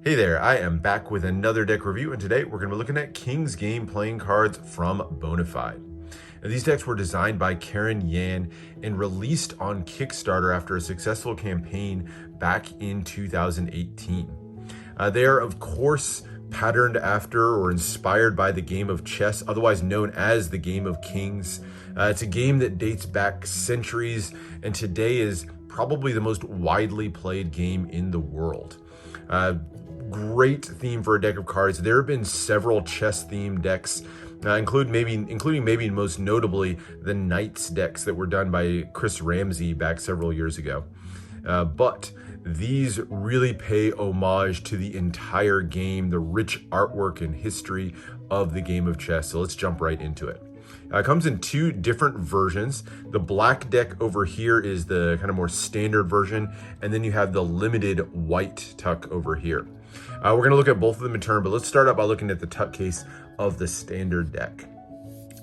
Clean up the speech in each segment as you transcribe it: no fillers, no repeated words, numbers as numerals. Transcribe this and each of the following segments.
Hey there, I am back with another deck review, and today we're going to be looking at King's Game playing cards from Bona Fide. Now, these decks were designed by Karen Yan and released on Kickstarter after a successful campaign back in 2018. They are, of course, patterned after or inspired by the game of chess, otherwise known as the Game of Kings. It's a game that dates back centuries and today is probably the most widely played game in the world. Great theme for a deck of cards. There have been several chess-themed decks, including maybe most notably the Knights decks that were done by Chris Ramsey back several years ago. But these really pay homage to the entire game, the rich artwork and history of the game of chess. So let's jump right into it. It comes in two different versions. The black deck over here is the kind of more standard version, and then you have the limited white tuck over here. We're going to look at both of them in turn, but let's start out by looking at the tuck case of the standard deck.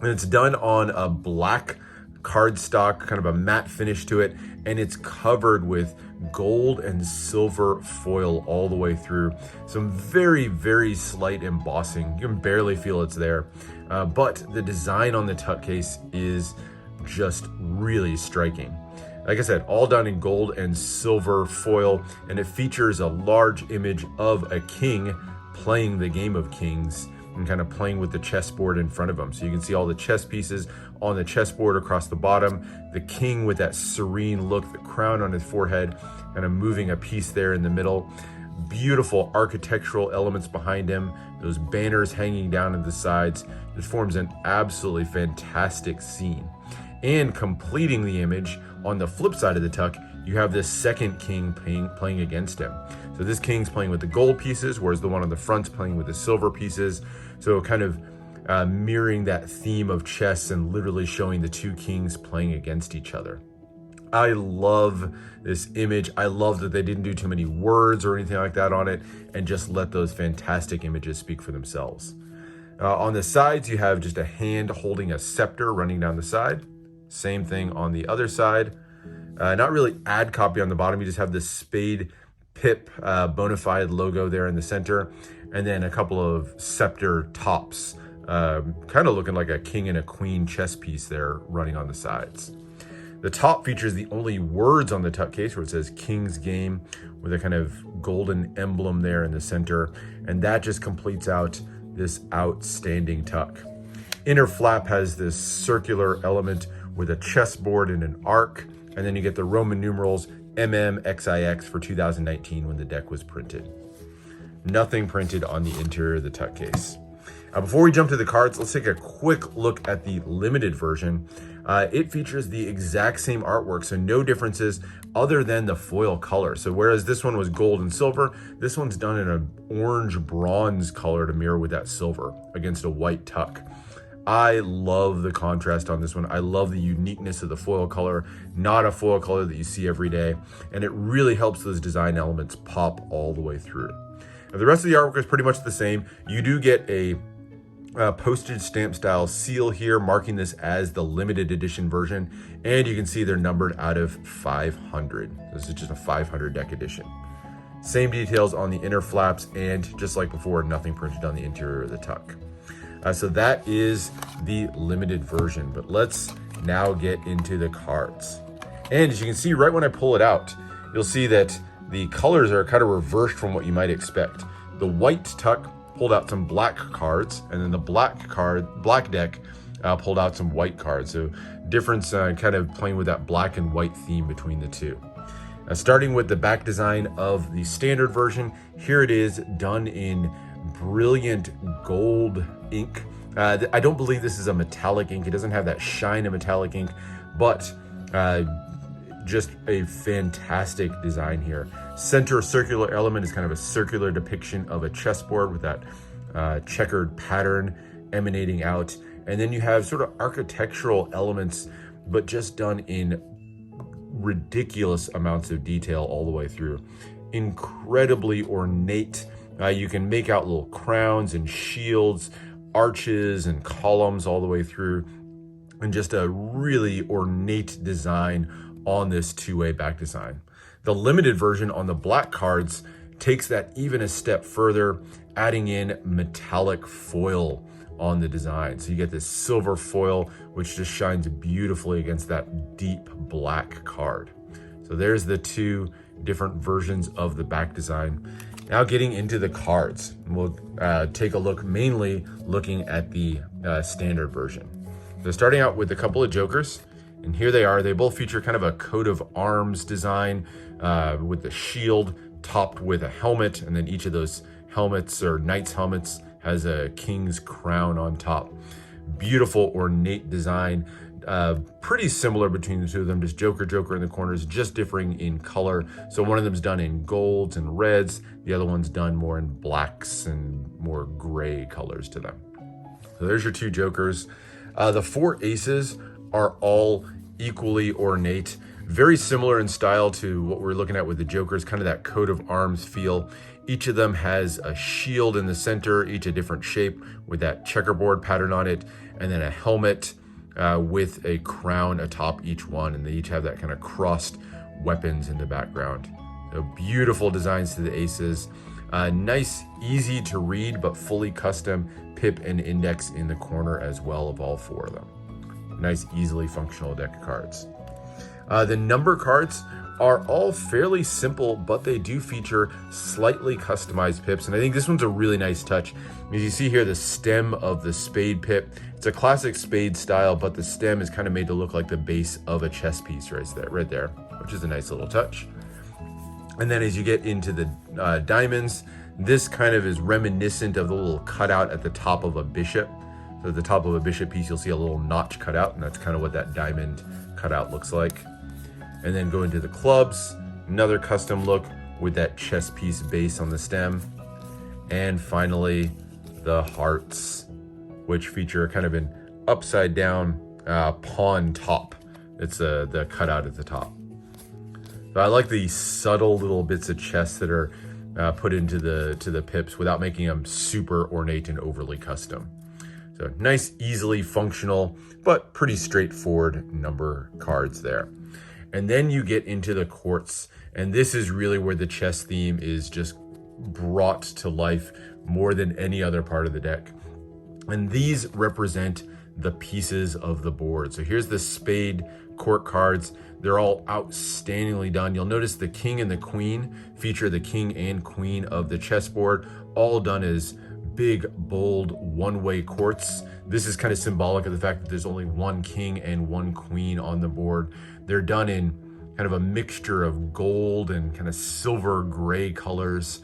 And it's done on a black cardstock, kind of a matte finish to it, and it's covered with gold and silver foil all the way through. Some very, very slight embossing. You can barely feel it's there, but the design on the tuck case is just really striking. Like I said, all done in gold and silver foil, and it features a large image of a king playing the game of kings and kind of playing with the chessboard in front of him. So you can see all the chess pieces on the chessboard across the bottom, the king with that serene look, the crown on his forehead, kind of moving a piece there in the middle. Beautiful architectural elements behind him, those banners hanging down at the sides. This forms an absolutely fantastic scene. And completing the image, on the flip side of the tuck, you have this second king playing against him. So this king's playing with the gold pieces, whereas the one on the front's playing with the silver pieces. So kind of mirroring that theme of chess and literally showing the two kings playing against each other. I love this image. I love that they didn't do too many words or anything like that on it and just let those fantastic images speak for themselves. On the sides, you have just a hand holding a scepter running down the side. Same thing on the other side. Not really ad copy on the bottom. You just have the Spade Pip Bona Fide logo there in the center. And then a couple of scepter tops, kind of looking like a king and a queen chess piece there running on the sides. The top features the only words on the tuck case, where it says King's Game with a kind of golden emblem there in the center. And that just completes out this outstanding tuck. Inner flap has this circular element with a chessboard and an arc, and then you get the Roman numerals MMXIX for 2019 when the deck was printed. Nothing printed on the interior of the tuck case. Before we jump to the cards, let's take a quick look at the limited version. It features the exact same artwork, so no differences other than the foil color. So whereas this one was gold and silver, this one's done in an orange bronze color to mirror with that silver against a white tuck. I love the contrast on this one. I love the uniqueness of the foil color, not a foil color that you see every day. And it really helps those design elements pop all the way through. Now, the rest of the artwork is pretty much the same. You do get a postage stamp style seal here, marking this as the limited edition version. And you can see they're numbered out of 500. This is just a 500 deck edition. Same details on the inner flaps, and just like before, nothing printed on the interior of the tuck. So that is the limited version, but let's now get into the cards. And as you can see, right when I pull it out, you'll see that the colors are kind of reversed from what you might expect. The white tuck pulled out some black cards, and then the black deck pulled out some white cards. So difference kind of playing with that black and white theme between the two. Starting with the back design of the standard version, here it is done in brilliant gold ink. I don't believe this is a metallic ink. It doesn't have that shine of metallic ink, but just a fantastic design here. Center circular element is kind of a circular depiction of a chessboard with that checkered pattern emanating out. And then you have sort of architectural elements, but just done in ridiculous amounts of detail all the way through. Incredibly ornate. You can make out little crowns and shields, arches and columns all the way through, and just a really ornate design on this two-way back design. The limited version on the black cards takes that even a step further, adding in metallic foil on the design. So you get this silver foil, which just shines beautifully against that deep black card. So there's the two different versions of the back design. Now getting into the cards, we'll take a look, mainly looking at the standard version. So starting out with a couple of jokers, and here they are. They both feature kind of a coat of arms design with the shield topped with a helmet, and then each of those helmets or knights helmets has a king's crown on top. Beautiful ornate design, pretty similar between the two of them, just Joker in the corners, just differing in color. So one of them's done in golds and reds, the other one's done more in blacks and more gray colors to them. So there's your two jokers. The four aces are all equally ornate, very similar in style to what we're looking at with the jokers, kind of that coat of arms feel. Each of them has a shield in the center, each a different shape with that checkerboard pattern on it, and then a helmet with a crown atop each one, and they each have that kind of crossed weapons in the background. So beautiful designs to the aces. Nice, easy to read, but fully custom pip and index in the corner as well of all four of them. Nice, easily functional deck of cards. The number cards are all fairly simple, but they do feature slightly customized pips. And I think this one's a really nice touch. As you see here, the stem of the spade pip, it's a classic spade style, but the stem is kind of made to look like the base of a chess piece right there, which is a nice little touch. And then as you get into the diamonds, this kind of is reminiscent of the little cutout at the top of a bishop. So at the top of a bishop piece, you'll see a little notch cut out, and that's kind of what that diamond cutout looks like. And then go into the clubs, another custom look with that chess piece base on the stem. And finally, the hearts, which feature kind of an upside down pawn top. It's the cutout at the top. So I like the subtle little bits of chess that are put into the pips without making them super ornate and overly custom. So nice, easily functional, but pretty straightforward number cards there. And then you get into the courts, and this is really where the chess theme is just brought to life more than any other part of the deck. And these represent the pieces of the board. So here's the spade court cards. They're all outstandingly done. You'll notice the king and the queen feature the king and queen of the chessboard, all done as big, bold, one-way courts. This is kind of symbolic of the fact that there's only one king and one queen on the board. They're done in kind of a mixture of gold and kind of silver gray colors.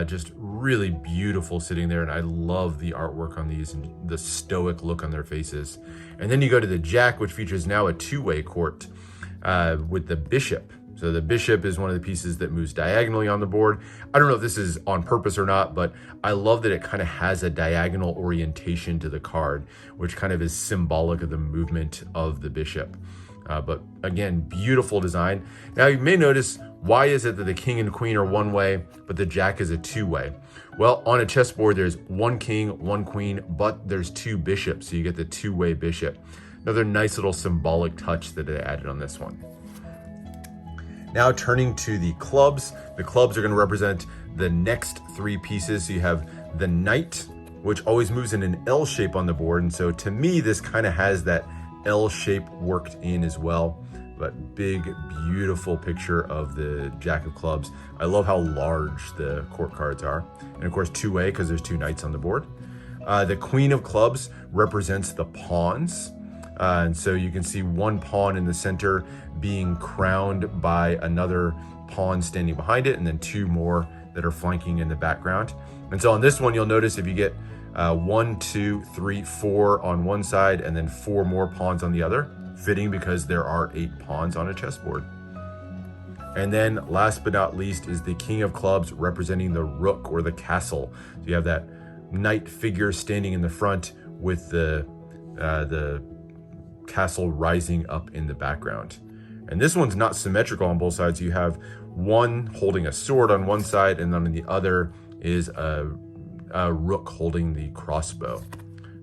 Just really beautiful sitting there, and I love the artwork on these and the stoic look on their faces. And then you go to the jack, which features now a two-way court with the bishop. So the bishop is one of the pieces that moves diagonally on the board. I don't know if this is on purpose or not, but I love that it kind of has a diagonal orientation to the card, which kind of is symbolic of the movement of the bishop. But again, beautiful design. Now you may notice, why is it that the king and queen are one way, but the jack is a two-way? Well, on a chessboard, there's one king, one queen, but there's two bishops, so you get the two-way bishop. Another nice little symbolic touch that they added on this one. Now turning to the clubs are going to represent the next three pieces. So you have the knight, which always moves in an L shape on the board. And so to me, this kind of has that L shape worked in as well. But big, beautiful picture of the jack of clubs. I love how large the court cards are. And of course, two-way because there's two knights on the board. The queen of clubs represents the pawns. And so you can see one pawn in the center being crowned by another pawn standing behind it, and then two more that are flanking in the background. And so on this one, you'll notice if you get 1, 2, 3, 4 on one side, and then 4 more pawns on the other, fitting because there are 8 pawns on a chessboard. And then last but not least is the king of clubs representing the rook or the castle. So you have that knight figure standing in the front with the castle rising up in the background. And this one's not symmetrical on both sides. You have one holding a sword on one side, and then on the other is a rook holding the crossbow.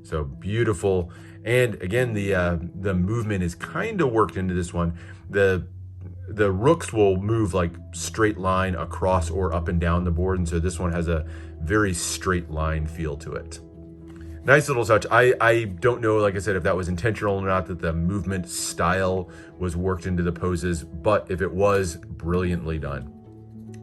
So beautiful. And again, the movement is kind of worked into this one. The rooks will move like straight line across or up and down the board, and so this one has a very straight line feel to it. Nice little touch. I don't know, like I said, if that was intentional or not, that the movement style was worked into the poses, but if it was, brilliantly done.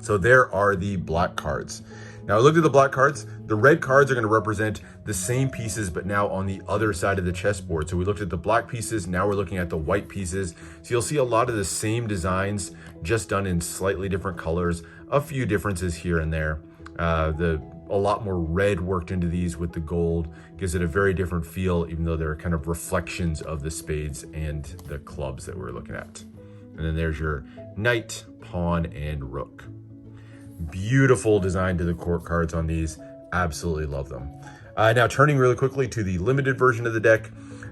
So there are the black cards. Now I looked at the black cards. The red cards are going to represent the same pieces, but now on the other side of the chessboard. So we looked at the black pieces, now we're looking at the white pieces. So you'll see a lot of the same designs, just done in slightly different colors, a few differences here and there. A lot more red worked into these with the gold, gives it a very different feel, even though they're kind of reflections of the spades and the clubs that we're looking at. And then there's your knight, pawn, and rook. Beautiful design to the court cards on these. Absolutely love them. Now turning really quickly to the limited version of the deck,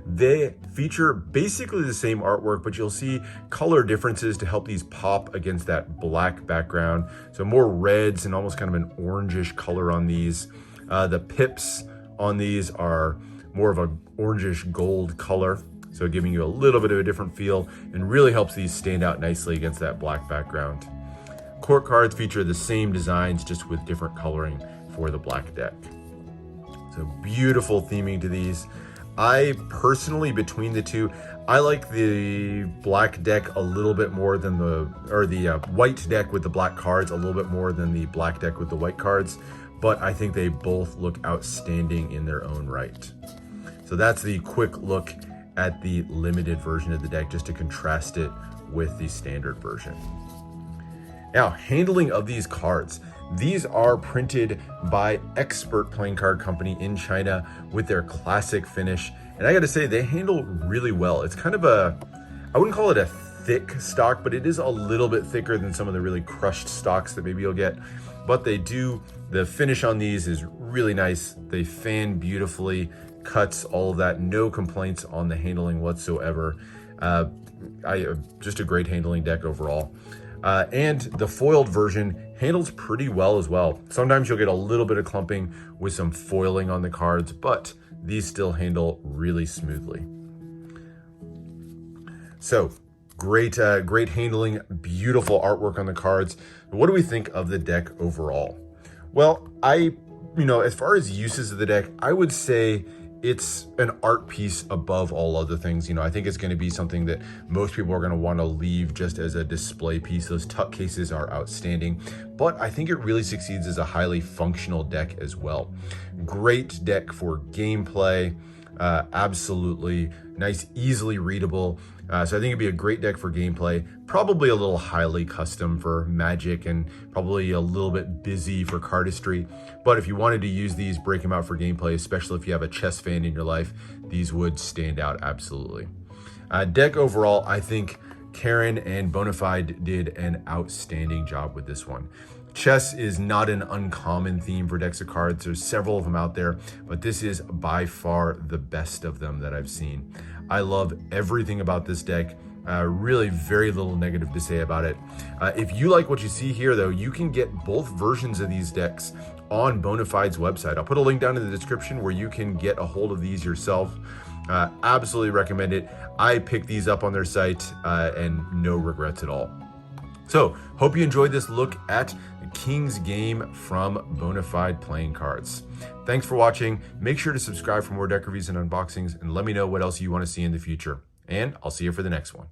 they feature basically the same artwork, but you'll see color differences to help these pop against that black background. So more reds and almost kind of an orangish color on these. The pips on these are more of an orangish gold color, so giving you a little bit of a different feel and really helps these stand out nicely against that black background. Court cards feature the same designs, just with different coloring for the black deck. So beautiful theming to these. I personally, between the two, I like the black deck a little bit more than the white deck with the black cards a little bit more than the black deck with the white cards, but I think they both look outstanding in their own right. So that's the quick look at the limited version of the deck, just to contrast it with the standard version. Now, handling of these cards. These are printed by Expert Playing Card Company in China with their classic finish. And I gotta say, they handle really well. It's kind of I wouldn't call it a thick stock, but it is a little bit thicker than some of the really crushed stocks that maybe you'll get. But the finish on these is really nice. They fan beautifully, cuts, all of that. No complaints on the handling whatsoever. Just a great handling deck overall. And the foiled version handles pretty well as well. Sometimes you'll get a little bit of clumping with some foiling on the cards, but these still handle really smoothly. So great handling, beautiful artwork on the cards. What do we think of the deck overall? Well, as far as uses of the deck, I would say it's an art piece above all other things. I think it's going to be something that most people are going to want to leave just as a display piece. Those tuck cases are outstanding, but I think it really succeeds as a highly functional deck as well. Great deck for gameplay. Absolutely nice, easily readable. So I think it'd be a great deck for gameplay, probably a little highly custom for Magic and probably a little bit busy for cardistry. But if you wanted to use these, break them out for gameplay, especially if you have a chess fan in your life, these would stand out absolutely. Deck overall, I think Karen and Bona Fide did an outstanding job with this one. Chess is not an uncommon theme for decks of cards. There's several of them out there, but this is by far the best of them that I've seen. I love everything about this deck. Really very little negative to say about it. If you like what you see here, though, you can get both versions of these decks on Bona Fide's website. I'll put a link down in the description where you can get a hold of these yourself. Absolutely recommend it. I picked these up on their site and no regrets at all. So, hope you enjoyed this look at the King's Game from Bona Fide Playing Cards. Thanks for watching. Make sure to subscribe for more deck reviews and unboxings, and let me know what else you want to see in the future. And I'll see you for the next one.